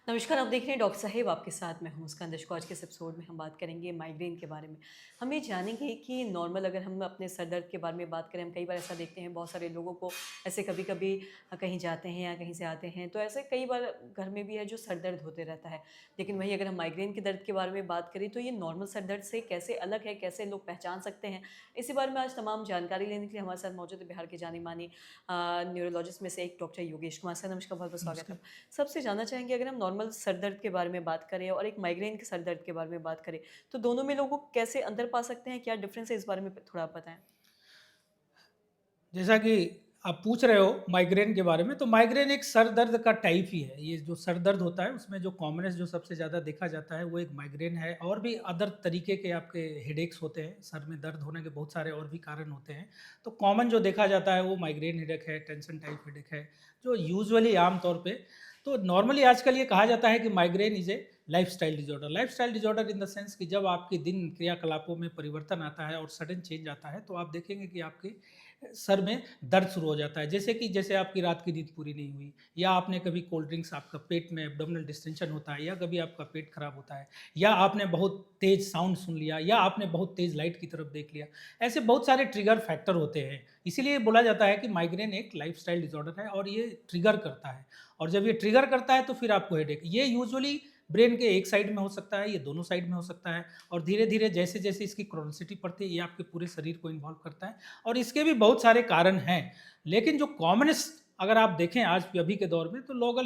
नमस्कार, आप देख रहे हैं डॉक्टर साहेब आपके साथ मैं हूँ मुस्कान दशको। आज के इस एपिसोड में हम बात करेंगे माइग्रेन के बारे में। हम ये जानेंगे कि नॉर्मल अगर हम अपने सर दर्द के बारे में बात करें, हम कई बार ऐसा देखते हैं बहुत सारे लोगों को ऐसे कभी-कभी कहीं जाते हैं या कहीं से आते हैं, तो ऐसे कई बार घर में भी है जो सर दर्द होते रहता है। लेकिन वहीं अगर हम माइग्रेन के दर्द के बारे में बात करें तो ये नॉर्मल सर दर्द से कैसे अलग है, कैसे लोग पहचान सकते हैं? इसी बारे में आज तमाम जानकारी लेने के लिए हमारे साथ मौजूद है बिहार के जाने-माने न्यूरोलॉजिस्ट में से एक डॉक्टर योगेश कुमार सर। नमस्कार, बहुत-बहुत स्वागत है। नमस्कार। सबसे जानना चाहेंगे अगर हम नॉर्मल सर दर्द के बारे में बात करें और एक माइग्रेन के सर दर्द के बारे में बात करें, तो दोनों में लोगों को कैसे अंतर पा सकते हैं? क्या डिफ़रेंस है इस बारे में थोड़ा आप बताएँ? जैसा कि आप पूछ रहे हो माइग्रेन के बारे में, तो माइग्रेन एक सर दर्द का टाइप ही है। ये जो सर दर्द होता है, उसमें जो कॉमनेस्ट जो सबसे ज़्यादा देखा जाता है, वो एक माइग्रेन है। और भी अदर तरीके के आपके हेडेक्स होते हैं, सर में दर्द होने के बहुत सारे और भी कारण होते हैं। तो कॉमन जो देखा जाता है, वो माइग्रेन हेडेक है, टेंशन टाइप हेडेक है, जो यूजुअली आम तौर पे तो नॉर्मली आजकल ये कहा जाता है कि migraine is a lifestyle disorder. Lifestyle disorder in the sense कि जब आपके दिन क्रियाकलापों में परिवर्तन आता है और सडन चेंज आता है, तो आप देखेंगे कि आपके सर में दर्द शुरू हो जाता है। जैसे आपकी रात की नींद पूरी नहीं हुई, या आपने कभी कोल्ड ड्रिंक्स, आपका पेट में एब्डोमिनल डिस्टेंशन होता है, या कभी आपका पेट खराब होता है, या आपने बहुत तेज़ साउंड सुन लिया, या आपने बहुत तेज़ लाइट की तरफ देख लिया। ऐसे बहुत सारे ट्रिगर फैक्टर होते हैं। इसीलिए बोला जाता है कि माइग्रेन एक लाइफ़स्टाइल डिसऑर्डर है और ये ट्रिगर करता है। और जब ये ट्रिगर करता है तो फिर आपको हेडेक, ये यूजुअली ब्रेन के एक साइड में हो सकता है, ये दोनों साइड में हो सकता है। और धीरे-धीरे जैसे-जैसे इसकी क्रोनिसिटी बढ़ती है, ये आपके पूरे शरीर को इन्वॉल्व करता है। और इसके भी बहुत सारे कारण हैं। लेकिन जो कॉमनेस्ट अगर आप देखें आज भी अभी के दौर में, तो लोग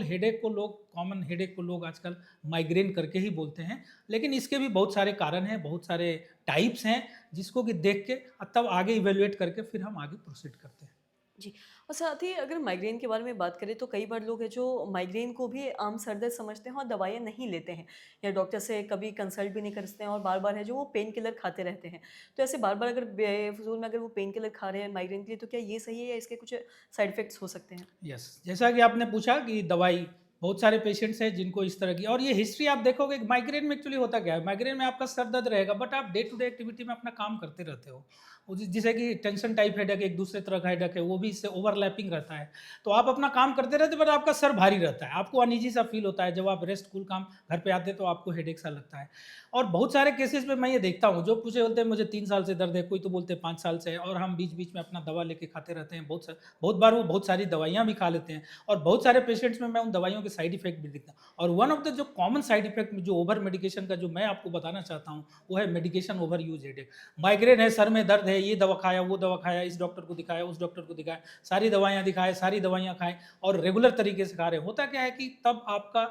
कॉमन हेडेक को लोग आजकल माइग्रेन करके ही बोलते हैं। लेकिन इसके भी बहुत सारे कारण हैं, बहुत सारे टाइप्स हैं, जिसको कि देख के तब आगे इवैल्यूएट करके फिर हम आगे प्रोसीड करते हैं। जी। और साथ ही अगर माइग्रेन के बारे में बात करें तो कई बार लोग हैं जो माइग्रेन को भी आम सर दर्द समझते हैं और दवाइयाँ नहीं लेते हैं या डॉक्टर से कभी कंसल्ट भी नहीं करते हैं और बार-बार है जो वो पेन किलर खाते रहते हैं। तो ऐसे बार-बार अगर बेफिज़ूल में अगर वो पेन किलर खा रहे हैं माइग्रेन के लिए तो क्या ये सही है या इसके कुछ साइड इफ़ेक्ट्स हो सकते हैं? यस, जैसा कि आपने पूछा कि दवाई, बहुत सारे पेशेंट्स हैं जिनको इस तरह की, और ये हिस्ट्री आप देखोगे कि माइग्रेन में एक्चुअली होता क्या है, माइग्रेन में आपका सर दर्द रहेगा बट आप डे टू डे एक्टिविटी में अपना काम करते रहते हो। जिसे कि टेंशन टाइप हेडेक एक दूसरे तरह का हेडेक है, वो भी इससे ओवरलैपिंग रहता है। तो आप अपना काम करते रहते, बट आपका सर भारी रहता है, आपको अनईजी सा फील होता है। जब आप रेस्ट कूल काम घर पे आते हैं तो आपको हेडेक सा लगता है। और बहुत सारे केसेस में मैं ये देखता हूँ, जो पूछे बोलते हैं मुझे 3 साल से दर्द है, कोई तो बोलते हैं 5 साल से है, और हम बीच बीच में अपना दवा लेके खाते रहते हैं। बहुत बार वो बहुत सारी दवाइयाँ भी खा लेते हैं। और बहुत सारे पेशेंट्स में मैं उन दवाइयों के साइड इफेक्ट भी दिखता हूँ। और वन ऑफ द जो कॉमन साइड इफेक्ट जो ओवर मेडिकेशन का जो मैं आपको बताना चाहता हूँ, वो है medication over use headache. Migraine है, सर में दर्द है, ये दवा खाया, वो दवा खाया, इस डॉक्टर को दिखाया, उस डॉक्टर को दिखाया, सारी दवाइयाँ दिखाए, सारी दवाइयाँ खाएं, और रेगुलर तरीके से खा रहे हैं। होता क्या है कि तब आपका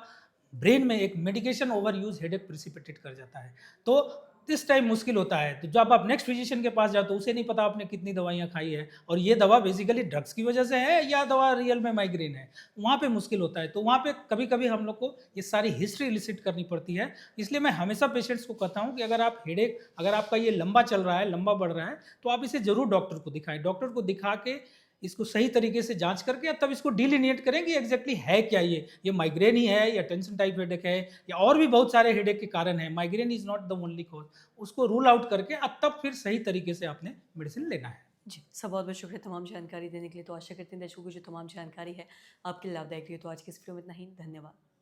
ब्रेन में एक medication over use headache precipitate कर जाता है। तो इस टाइम मुश्किल होता है। तो जब आप नेक्स्ट फिजिशियन के पास जाते हो, उसे नहीं पता आपने कितनी दवाइयाँ खाई है, और ये दवा बेसिकली ड्रग्स की वजह से है या दवा रियल में माइग्रेन है, वहाँ पे मुश्किल होता है। तो वहाँ पे कभी-कभी हम लोग को ये सारी हिस्ट्री इलिसिट करनी पड़ती है। इसलिए मैं हमेशा पेशेंट्स को कहता हूँ कि अगर आपका ये लंबा चल रहा है, लंबा बढ़ रहा है, तो आप इसे ज़रूर डॉक्टर को दिखाएँ। डॉक्टर को दिखा के इसको सही तरीके से जाँच करके तब इसको डिलिनिएट करें कि एग्ज़ैक्टली है क्या ये माइग्रेन ही है या टेंशन टाइप हेडेक है, या और भी बहुत सारे हेडेक के कारण हैं। Migraine is not the only cause. उसको रूल आउट करके तब फिर सही तरीके से आपने मेडिसिन लेना है। जी, सब बहुत-बहुत शुक्रिया तमाम जानकारी देने के लिए। तो आशा करते हैं दर्शकों को जो तमाम जानकारी है आपके लिए लाभदायक रही है। तो आज की इस वीडियो में इतना ही। धन्यवाद।